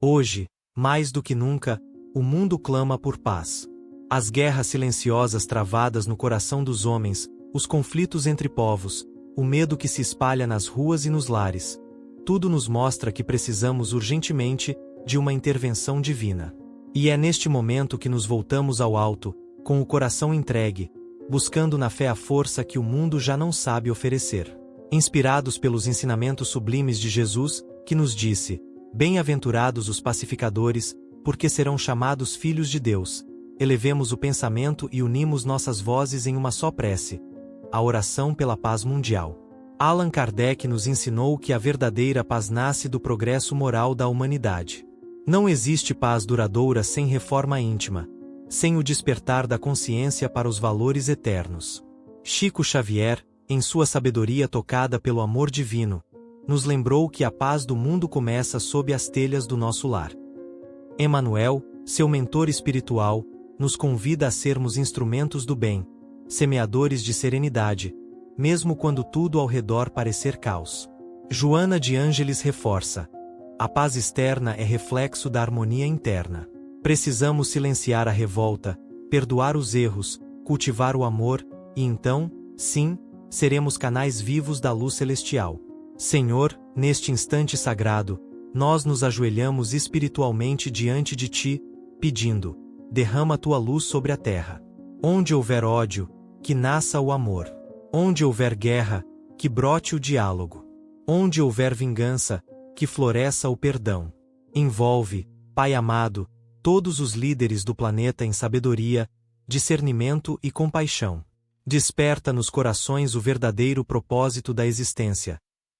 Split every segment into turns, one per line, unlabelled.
Hoje, mais do que nunca, o mundo clama por paz. As guerras silenciosas travadas no coração dos homens, os conflitos entre povos, o medo que se espalha nas ruas e nos lares. Tudo nos mostra que precisamos urgentemente de uma intervenção divina. E é neste momento que nos voltamos ao alto, com o coração entregue, buscando na fé a força que o mundo já não sabe oferecer. Inspirados pelos ensinamentos sublimes de Jesus, que nos disse: "Bem-aventurados os pacificadores, porque serão chamados filhos de Deus", elevemos o pensamento e unimos nossas vozes em uma só prece: a oração pela paz mundial. Allan Kardec nos ensinou que a verdadeira paz nasce do progresso moral da humanidade. Não existe paz duradoura sem reforma íntima, sem o despertar da consciência para os valores eternos. Chico Xavier, em sua sabedoria tocada pelo amor divino, nos lembrou que a paz do mundo começa sob as telhas do nosso lar. Emmanuel, seu mentor espiritual, nos convida a sermos instrumentos do bem, semeadores de serenidade, mesmo quando tudo ao redor parecer caos. Joana de Ângeles reforça: a paz externa é reflexo da harmonia interna. Precisamos silenciar a revolta, perdoar os erros, cultivar o amor, e então, sim, seremos canais vivos da luz celestial. Senhor, neste instante sagrado, nós nos ajoelhamos espiritualmente diante de Ti, pedindo: derrama Tua luz sobre a terra. Onde houver ódio, que nasça o amor. Onde houver guerra, que brote o diálogo. Onde houver vingança, que floresça o perdão. Envolve, Pai amado, todos os líderes do planeta em sabedoria, discernimento e compaixão. Desperta nos corações o verdadeiro propósito da existência: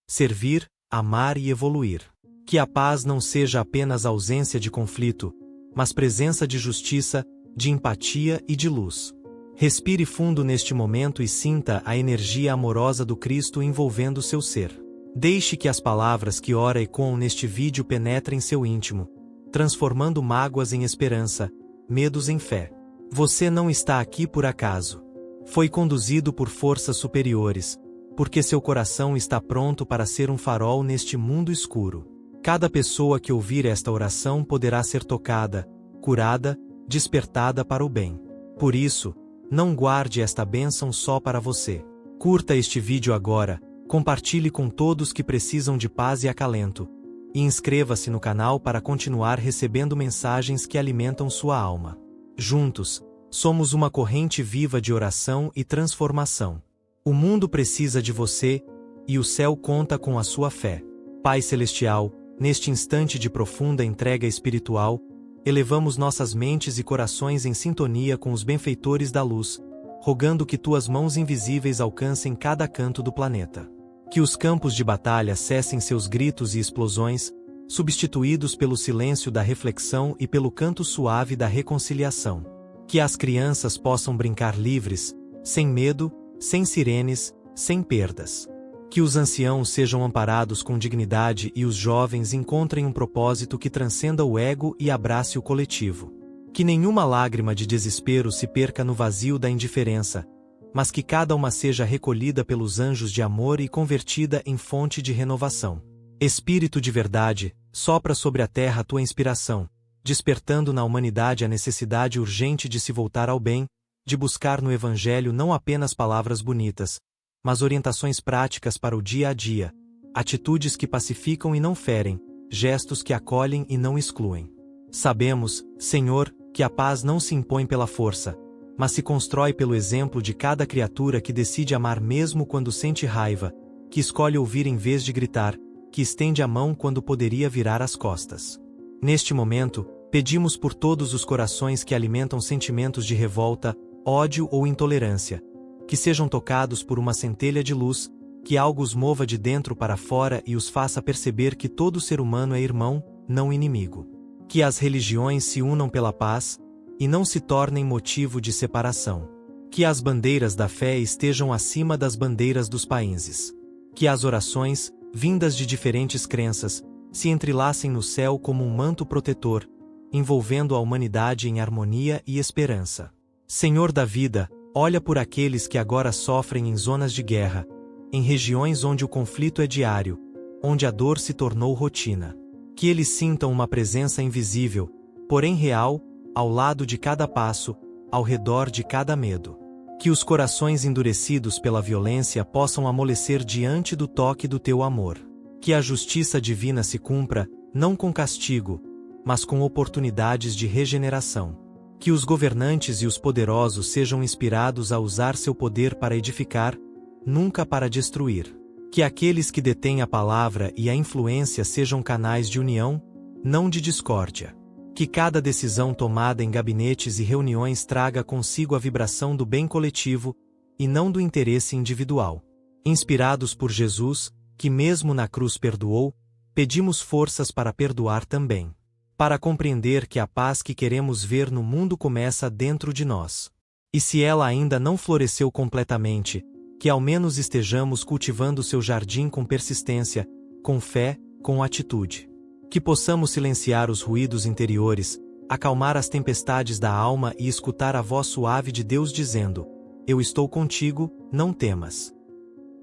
servir, amar e evoluir. Que a paz não seja apenas ausência de conflito, mas presença de justiça, de empatia e de luz. Respire fundo neste momento e sinta a energia amorosa do Cristo envolvendo seu ser. Deixe que as palavras que ora ecoam neste vídeo penetrem seu íntimo, transformando mágoas em esperança, medos em fé. Você não está aqui por acaso. Foi conduzido por forças superiores, porque seu coração está pronto para ser um farol neste mundo escuro. Cada pessoa que ouvir esta oração poderá ser tocada, curada, despertada para o bem. Por isso, não guarde esta bênção só para você. Curta este vídeo agora, compartilhe com todos que precisam de paz e acalento, e inscreva-se no canal para continuar recebendo mensagens que alimentam sua alma. Juntos, somos uma corrente viva de oração e transformação. O mundo precisa de você, e o céu conta com a sua fé. Pai Celestial, neste instante de profunda entrega espiritual, elevamos nossas mentes e corações em sintonia com os benfeitores da luz, rogando que Tuas mãos invisíveis alcancem cada canto do planeta. Que os campos de batalha cessem seus gritos e explosões, substituídos pelo silêncio da reflexão e pelo canto suave da reconciliação. Que as crianças possam brincar livres, sem medo, sem sirenes, sem perdas. Que os anciãos sejam amparados com dignidade e os jovens encontrem um propósito que transcenda o ego e abrace o coletivo. Que nenhuma lágrima de desespero se perca no vazio da indiferença, mas que cada uma seja recolhida pelos anjos de amor e convertida em fonte de renovação. Espírito de verdade, sopra sobre a terra Tua inspiração, despertando na humanidade a necessidade urgente de se voltar ao bem, de buscar no Evangelho não apenas palavras bonitas, mas orientações práticas para o dia a dia, atitudes que pacificam e não ferem, gestos que acolhem e não excluem. Sabemos, Senhor, que a paz não se impõe pela força, mas se constrói pelo exemplo de cada criatura que decide amar mesmo quando sente raiva, que escolhe ouvir em vez de gritar, que estende a mão quando poderia virar as costas. Neste momento, pedimos por todos os corações que alimentam sentimentos de revolta, ódio ou intolerância, que sejam tocados por uma centelha de luz, que algo os mova de dentro para fora e os faça perceber que todo ser humano é irmão, não inimigo. Que as religiões se unam pela paz, e não se tornem motivo de separação. Que as bandeiras da fé estejam acima das bandeiras dos países. Que as orações, vindas de diferentes crenças, se entrelacem no céu como um manto protetor, envolvendo a humanidade em harmonia e esperança. Senhor da vida, olha por aqueles que agora sofrem em zonas de guerra, em regiões onde o conflito é diário, onde a dor se tornou rotina. Que eles sintam uma presença invisível, porém real, ao lado de cada passo, ao redor de cada medo. Que os corações endurecidos pela violência possam amolecer diante do toque do teu amor. Que a justiça divina se cumpra, não com castigo, mas com oportunidades de regeneração. Que os governantes e os poderosos sejam inspirados a usar seu poder para edificar, nunca para destruir. Que aqueles que detêm a palavra e a influência sejam canais de união, não de discórdia. Que cada decisão tomada em gabinetes e reuniões traga consigo a vibração do bem coletivo, e não do interesse individual. Inspirados por Jesus, que mesmo na cruz perdoou, pedimos forças para perdoar também. Para compreender que a paz que queremos ver no mundo começa dentro de nós. E se ela ainda não floresceu completamente, que ao menos estejamos cultivando seu jardim com persistência, com fé, com atitude. Que possamos silenciar os ruídos interiores, acalmar as tempestades da alma e escutar a voz suave de Deus dizendo: Eu estou contigo, não temas.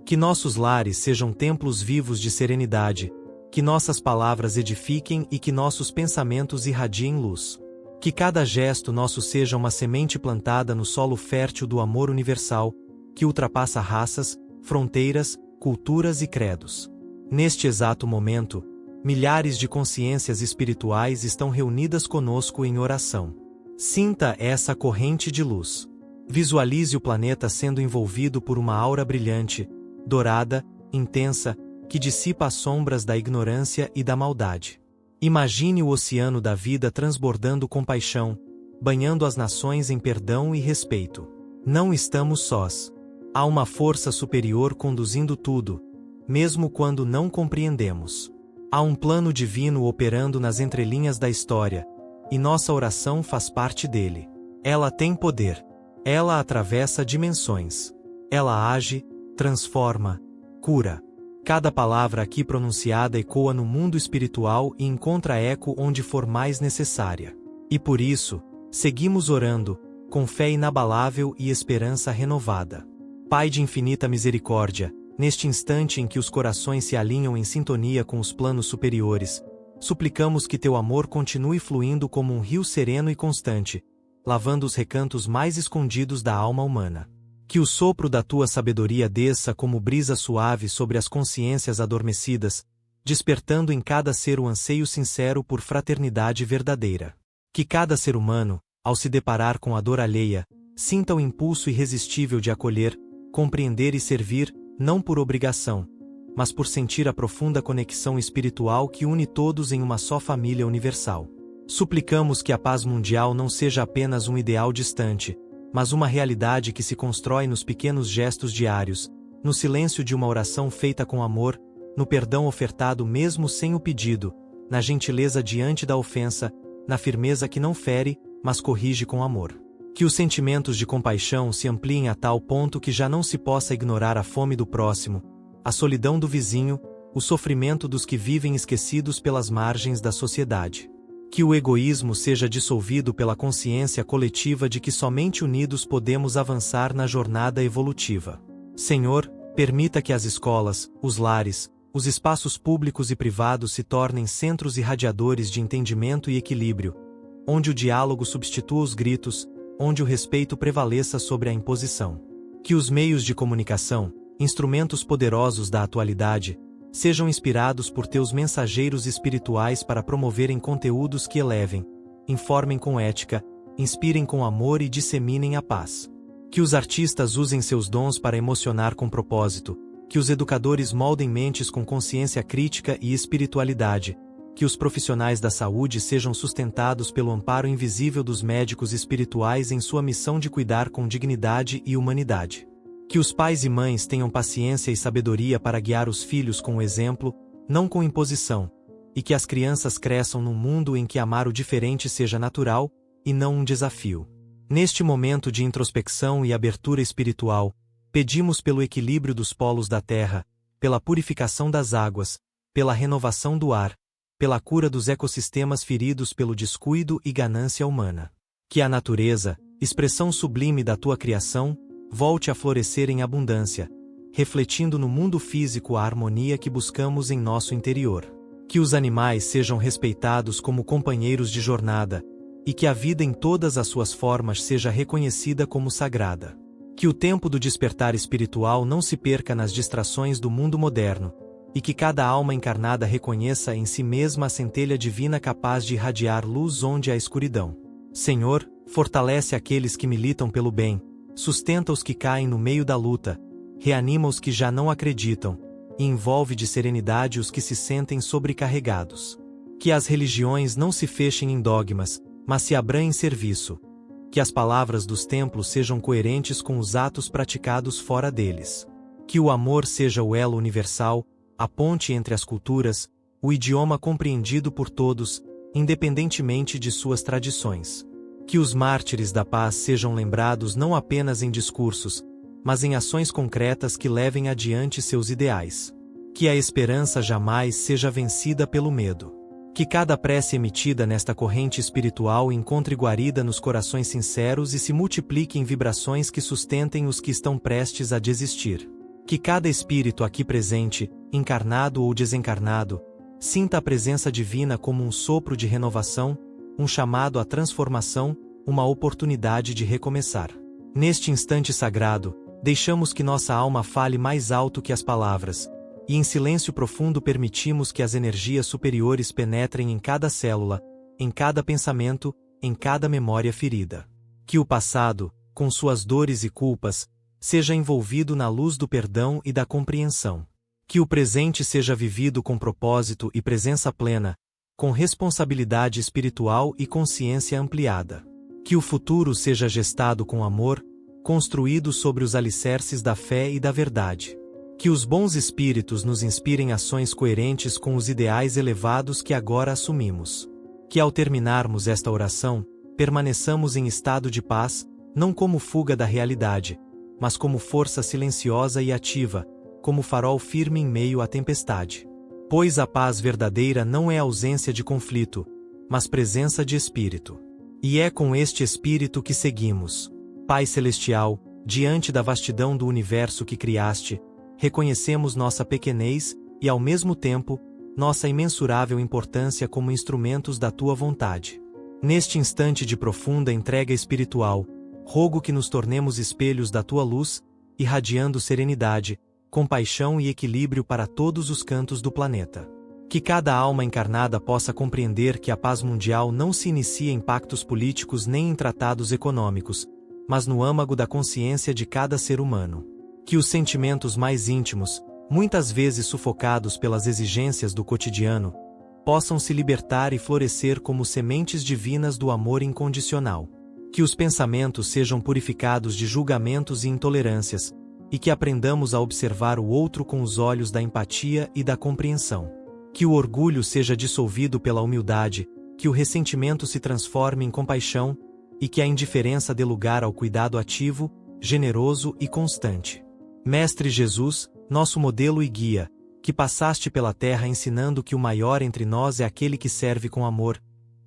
Que nossos lares sejam templos vivos de serenidade, que nossas palavras edifiquem e que nossos pensamentos irradiem luz. Que cada gesto nosso seja uma semente plantada no solo fértil do amor universal, que ultrapassa raças, fronteiras, culturas e credos. Neste exato momento, milhares de consciências espirituais estão reunidas conosco em oração. Sinta essa corrente de luz. Visualize o planeta sendo envolvido por uma aura brilhante, dourada, intensa, que dissipa as sombras da ignorância e da maldade. Imagine o oceano da vida transbordando compaixão, banhando as nações em perdão e respeito. Não estamos sós. Há uma força superior conduzindo tudo, mesmo quando não compreendemos. Há um plano divino operando nas entrelinhas da história, e nossa oração faz parte dele. Ela tem poder. Ela atravessa dimensões. Ela age, transforma, cura. Cada palavra aqui pronunciada ecoa no mundo espiritual e encontra eco onde for mais necessária. E por isso, seguimos orando, com fé inabalável e esperança renovada. Pai de infinita misericórdia, neste instante em que os corações se alinham em sintonia com os planos superiores, suplicamos que teu amor continue fluindo como um rio sereno e constante, lavando os recantos mais escondidos da alma humana. Que o sopro da tua sabedoria desça como brisa suave sobre as consciências adormecidas, despertando em cada ser o anseio sincero por fraternidade verdadeira. Que cada ser humano, ao se deparar com a dor alheia, sinta o impulso irresistível de acolher, compreender e servir, não por obrigação, mas por sentir a profunda conexão espiritual que une todos em uma só família universal. Suplicamos que a paz mundial não seja apenas um ideal distante, mas uma realidade que se constrói nos pequenos gestos diários, no silêncio de uma oração feita com amor, no perdão ofertado mesmo sem o pedido, na gentileza diante da ofensa, na firmeza que não fere, mas corrige com amor. Que os sentimentos de compaixão se ampliem a tal ponto que já não se possa ignorar a fome do próximo, a solidão do vizinho, o sofrimento dos que vivem esquecidos pelas margens da sociedade. Que o egoísmo seja dissolvido pela consciência coletiva de que somente unidos podemos avançar na jornada evolutiva. Senhor, permita que as escolas, os lares, os espaços públicos e privados se tornem centros irradiadores de entendimento e equilíbrio, onde o diálogo substitua os gritos, onde o respeito prevaleça sobre a imposição. Que os meios de comunicação, instrumentos poderosos da atualidade, sejam inspirados por teus mensageiros espirituais para promoverem conteúdos que elevem, informem com ética, inspirem com amor e disseminem a paz. Que os artistas usem seus dons para emocionar com propósito, que os educadores moldem mentes com consciência crítica e espiritualidade, que os profissionais da saúde sejam sustentados pelo amparo invisível dos médicos espirituais em sua missão de cuidar com dignidade e humanidade. Que os pais e mães tenham paciência e sabedoria para guiar os filhos com o exemplo, não com imposição, e que as crianças cresçam num mundo em que amar o diferente seja natural, e não um desafio. Neste momento de introspecção e abertura espiritual, pedimos pelo equilíbrio dos polos da terra, pela purificação das águas, pela renovação do ar, pela cura dos ecossistemas feridos pelo descuido e ganância humana. Que a natureza, expressão sublime da tua criação, volte a florescer em abundância, refletindo no mundo físico a harmonia que buscamos em nosso interior. Que os animais sejam respeitados como companheiros de jornada, e que a vida em todas as suas formas seja reconhecida como sagrada. Que o tempo do despertar espiritual não se perca nas distrações do mundo moderno, e que cada alma encarnada reconheça em si mesma a centelha divina capaz de irradiar luz onde há escuridão. Senhor, fortalece aqueles que militam pelo bem, sustenta os que caem no meio da luta, reanima os que já não acreditam, e envolve de serenidade os que se sentem sobrecarregados. Que as religiões não se fechem em dogmas, mas se abram em serviço. Que as palavras dos templos sejam coerentes com os atos praticados fora deles. Que o amor seja o elo universal, a ponte entre as culturas, o idioma compreendido por todos, independentemente de suas tradições. Que os mártires da paz sejam lembrados não apenas em discursos, mas em ações concretas que levem adiante seus ideais. Que a esperança jamais seja vencida pelo medo. Que cada prece emitida nesta corrente espiritual encontre guarida nos corações sinceros e se multiplique em vibrações que sustentem os que estão prestes a desistir. Que cada espírito aqui presente, encarnado ou desencarnado, sinta a presença divina como um sopro de renovação, um chamado à transformação, uma oportunidade de recomeçar. Neste instante sagrado, deixamos que nossa alma fale mais alto que as palavras, e em silêncio profundo permitimos que as energias superiores penetrem em cada célula, em cada pensamento, em cada memória ferida. Que o passado, com suas dores e culpas, seja envolvido na luz do perdão e da compreensão. Que o presente seja vivido com propósito e presença plena, com responsabilidade espiritual e consciência ampliada. Que o futuro seja gestado com amor, construído sobre os alicerces da fé e da verdade. Que os bons espíritos nos inspirem ações coerentes com os ideais elevados que agora assumimos. Que ao terminarmos esta oração, permaneçamos em estado de paz, não como fuga da realidade, mas como força silenciosa e ativa, como farol firme em meio à tempestade. Pois a paz verdadeira não é ausência de conflito, mas presença de espírito. E é com este espírito que seguimos. Pai Celestial, diante da vastidão do universo que criaste, reconhecemos nossa pequenez e, ao mesmo tempo, nossa imensurável importância como instrumentos da Tua vontade. Neste instante de profunda entrega espiritual, rogo que nos tornemos espelhos da Tua luz, irradiando serenidade, compaixão e equilíbrio para todos os cantos do planeta. Que cada alma encarnada possa compreender que a paz mundial não se inicia em pactos políticos nem em tratados econômicos, mas no âmago da consciência de cada ser humano. Que os sentimentos mais íntimos, muitas vezes sufocados pelas exigências do cotidiano, possam se libertar e florescer como sementes divinas do amor incondicional. Que os pensamentos sejam purificados de julgamentos e intolerâncias, e que aprendamos a observar o outro com os olhos da empatia e da compreensão. Que o orgulho seja dissolvido pela humildade, que o ressentimento se transforme em compaixão, e que a indiferença dê lugar ao cuidado ativo, generoso e constante. Mestre Jesus, nosso modelo e guia, que passaste pela terra ensinando que o maior entre nós é aquele que serve com amor,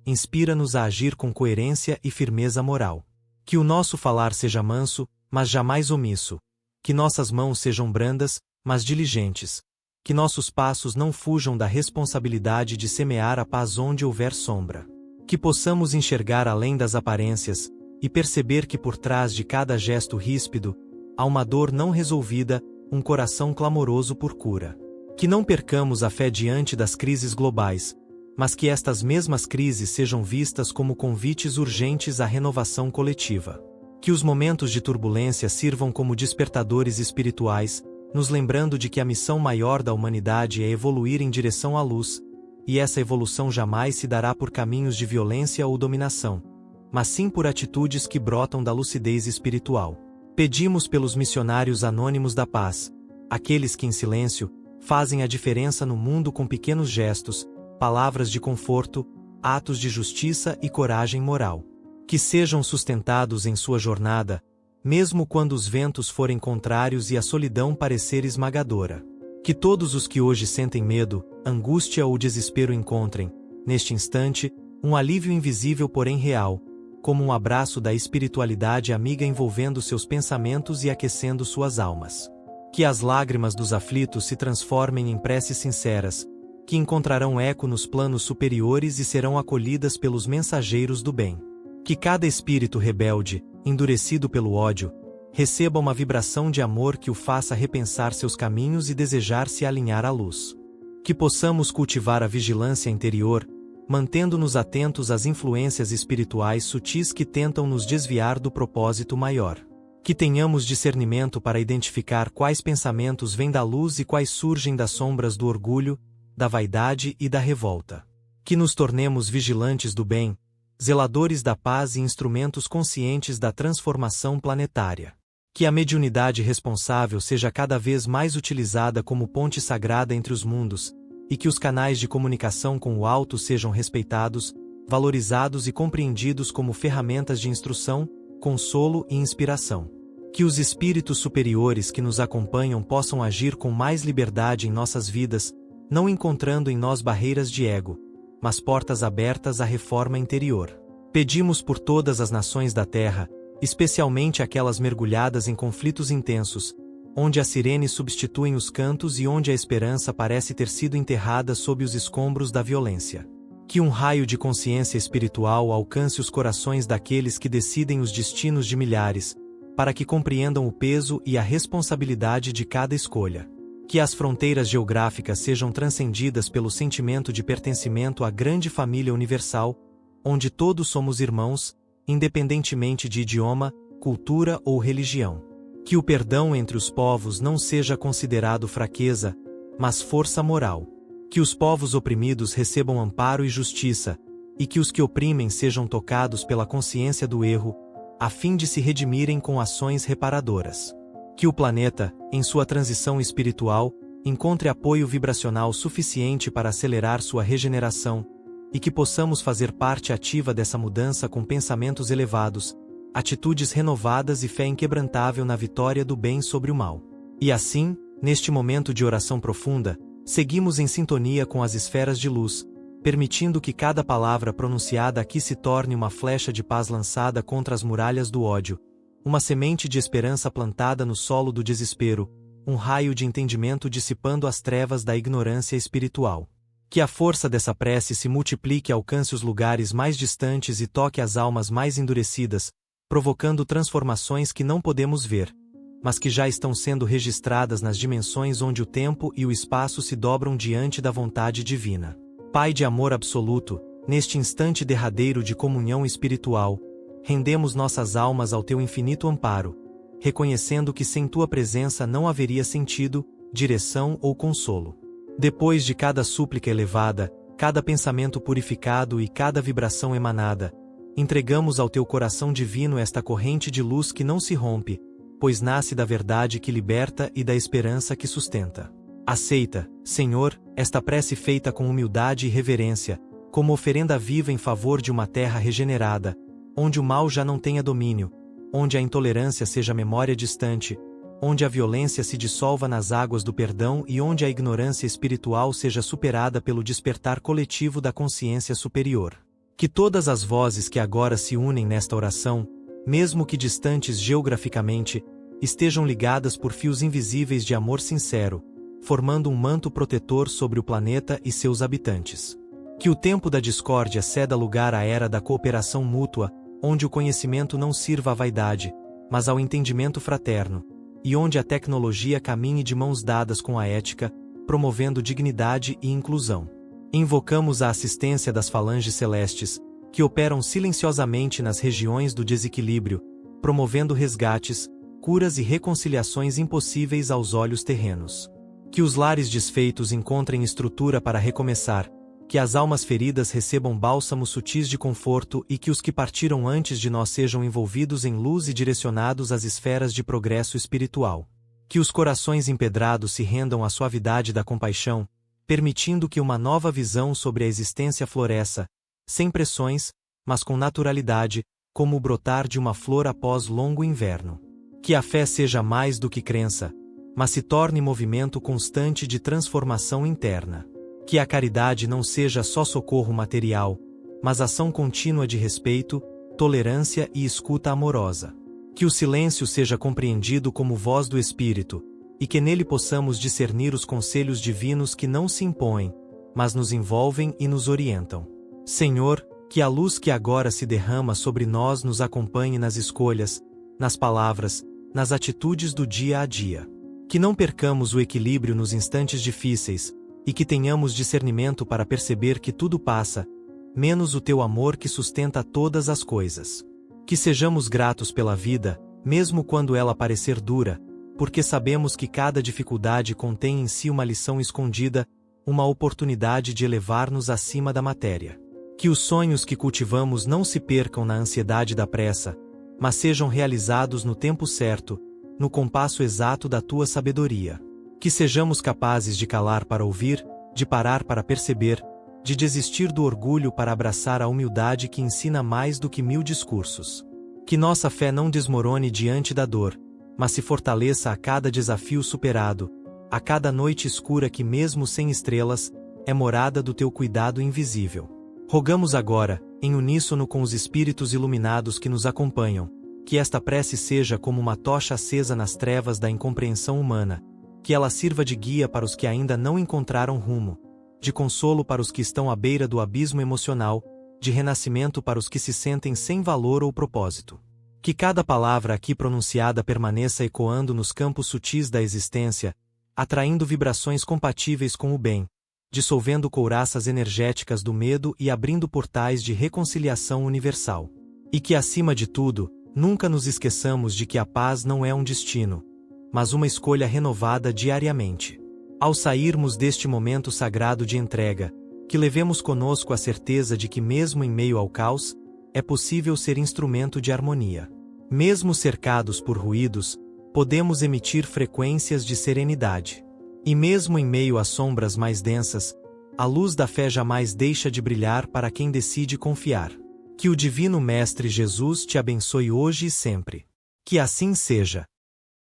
inspira-nos a agir com coerência e firmeza moral. Que o nosso falar seja manso, mas jamais omisso. Que nossas mãos sejam brandas, mas diligentes. Que nossos passos não fujam da responsabilidade de semear a paz onde houver sombra. Que possamos enxergar além das aparências, e perceber que por trás de cada gesto ríspido, há uma dor não resolvida, um coração clamoroso por cura. Que não percamos a fé diante das crises globais, mas que estas mesmas crises sejam vistas como convites urgentes à renovação coletiva. Que os momentos de turbulência sirvam como despertadores espirituais, nos lembrando de que a missão maior da humanidade é evoluir em direção à luz, e essa evolução jamais se dará por caminhos de violência ou dominação, mas sim por atitudes que brotam da lucidez espiritual. Pedimos pelos missionários anônimos da paz, aqueles que em silêncio, fazem a diferença no mundo com pequenos gestos, palavras de conforto, atos de justiça e coragem moral. Que sejam sustentados em sua jornada, mesmo quando os ventos forem contrários e a solidão parecer esmagadora. Que todos os que hoje sentem medo, angústia ou desespero encontrem, neste instante, um alívio invisível porém real, como um abraço da espiritualidade amiga envolvendo seus pensamentos e aquecendo suas almas. Que as lágrimas dos aflitos se transformem em preces sinceras, que encontrarão eco nos planos superiores e serão acolhidas pelos mensageiros do bem. Que cada espírito rebelde, endurecido pelo ódio, receba uma vibração de amor que o faça repensar seus caminhos e desejar se alinhar à luz. Que possamos cultivar a vigilância interior, mantendo-nos atentos às influências espirituais sutis que tentam nos desviar do propósito maior. Que tenhamos discernimento para identificar quais pensamentos vêm da luz e quais surgem das sombras do orgulho, da vaidade e da revolta. Que nos tornemos vigilantes do bem, zeladores da paz e instrumentos conscientes da transformação planetária. Que a mediunidade responsável seja cada vez mais utilizada como ponte sagrada entre os mundos, e que os canais de comunicação com o alto sejam respeitados, valorizados e compreendidos como ferramentas de instrução, consolo e inspiração. Que os espíritos superiores que nos acompanham possam agir com mais liberdade em nossas vidas, não encontrando em nós barreiras de ego, mas portas abertas à reforma interior. Pedimos por todas as nações da Terra, especialmente aquelas mergulhadas em conflitos intensos, onde as sirenes substituem os cantos e onde a esperança parece ter sido enterrada sob os escombros da violência. Que um raio de consciência espiritual alcance os corações daqueles que decidem os destinos de milhares, para que compreendam o peso e a responsabilidade de cada escolha. Que as fronteiras geográficas sejam transcendidas pelo sentimento de pertencimento à grande família universal, onde todos somos irmãos, independentemente de idioma, cultura ou religião. Que o perdão entre os povos não seja considerado fraqueza, mas força moral. Que os povos oprimidos recebam amparo e justiça, e que os que oprimem sejam tocados pela consciência do erro, a fim de se redimirem com ações reparadoras. Que o planeta, em sua transição espiritual, encontre apoio vibracional suficiente para acelerar sua regeneração, e que possamos fazer parte ativa dessa mudança com pensamentos elevados, atitudes renovadas e fé inquebrantável na vitória do bem sobre o mal. E assim, neste momento de oração profunda, seguimos em sintonia com as esferas de luz, permitindo que cada palavra pronunciada aqui se torne uma flecha de paz lançada contra as muralhas do ódio, uma semente de esperança plantada no solo do desespero, um raio de entendimento dissipando as trevas da ignorância espiritual. Que a força dessa prece se multiplique e alcance os lugares mais distantes e toque as almas mais endurecidas, provocando transformações que não podemos ver, mas que já estão sendo registradas nas dimensões onde o tempo e o espaço se dobram diante da vontade divina. Pai de amor absoluto, neste instante derradeiro de comunhão espiritual, rendemos nossas almas ao teu infinito amparo, reconhecendo que sem tua presença não haveria sentido, direção ou consolo. Depois de cada súplica elevada, cada pensamento purificado e cada vibração emanada, entregamos ao teu coração divino esta corrente de luz que não se rompe, pois nasce da verdade que liberta e da esperança que sustenta. Aceita, Senhor, esta prece feita com humildade e reverência, como oferenda viva em favor de uma terra regenerada, onde o mal já não tenha domínio, onde a intolerância seja memória distante, onde a violência se dissolva nas águas do perdão e onde a ignorância espiritual seja superada pelo despertar coletivo da consciência superior. Que todas as vozes que agora se unem nesta oração, mesmo que distantes geograficamente, estejam ligadas por fios invisíveis de amor sincero, formando um manto protetor sobre o planeta e seus habitantes. Que o tempo da discórdia ceda lugar à era da cooperação mútua, onde o conhecimento não sirva à vaidade, mas ao entendimento fraterno, e onde a tecnologia caminhe de mãos dadas com a ética, promovendo dignidade e inclusão. Invocamos a assistência das falanges celestes, que operam silenciosamente nas regiões do desequilíbrio, promovendo resgates, curas e reconciliações impossíveis aos olhos terrenos. Que os lares desfeitos encontrem estrutura para recomeçar, que as almas feridas recebam bálsamos sutis de conforto e que os que partiram antes de nós sejam envolvidos em luz e direcionados às esferas de progresso espiritual. Que os corações empedrados se rendam à suavidade da compaixão, permitindo que uma nova visão sobre a existência floresça, sem pressões, mas com naturalidade, como o brotar de uma flor após longo inverno. Que a fé seja mais do que crença, mas se torne movimento constante de transformação interna. Que a caridade não seja só socorro material, mas ação contínua de respeito, tolerância e escuta amorosa. Que o silêncio seja compreendido como voz do Espírito, e que nele possamos discernir os conselhos divinos que não se impõem, mas nos envolvem e nos orientam. Senhor, que a luz que agora se derrama sobre nós nos acompanhe nas escolhas, nas palavras, nas atitudes do dia a dia. Que não percamos o equilíbrio nos instantes difíceis, e que tenhamos discernimento para perceber que tudo passa, menos o teu amor que sustenta todas as coisas. Que sejamos gratos pela vida, mesmo quando ela parecer dura, porque sabemos que cada dificuldade contém em si uma lição escondida, uma oportunidade de elevar-nos acima da matéria. Que os sonhos que cultivamos não se percam na ansiedade da pressa, mas sejam realizados no tempo certo, no compasso exato da tua sabedoria. Que sejamos capazes de calar para ouvir, de parar para perceber, de desistir do orgulho para abraçar a humildade que ensina mais do que 1000 discursos. Que nossa fé não desmorone diante da dor, mas se fortaleça a cada desafio superado, a cada noite escura que mesmo sem estrelas, é morada do teu cuidado invisível. Rogamos agora, em uníssono com os espíritos iluminados que nos acompanham, que esta prece seja como uma tocha acesa nas trevas da incompreensão humana, que ela sirva de guia para os que ainda não encontraram rumo, de consolo para os que estão à beira do abismo emocional, de renascimento para os que se sentem sem valor ou propósito. Que cada palavra aqui pronunciada permaneça ecoando nos campos sutis da existência, atraindo vibrações compatíveis com o bem, dissolvendo couraças energéticas do medo e abrindo portais de reconciliação universal. E que, acima de tudo, nunca nos esqueçamos de que a paz não é um destino, mas uma escolha renovada diariamente. Ao sairmos deste momento sagrado de entrega, que levemos conosco a certeza de que mesmo em meio ao caos, é possível ser instrumento de harmonia. Mesmo cercados por ruídos, podemos emitir frequências de serenidade. E mesmo em meio às sombras mais densas, a luz da fé jamais deixa de brilhar para quem decide confiar. Que o Divino Mestre Jesus te abençoe hoje e sempre. Que assim seja.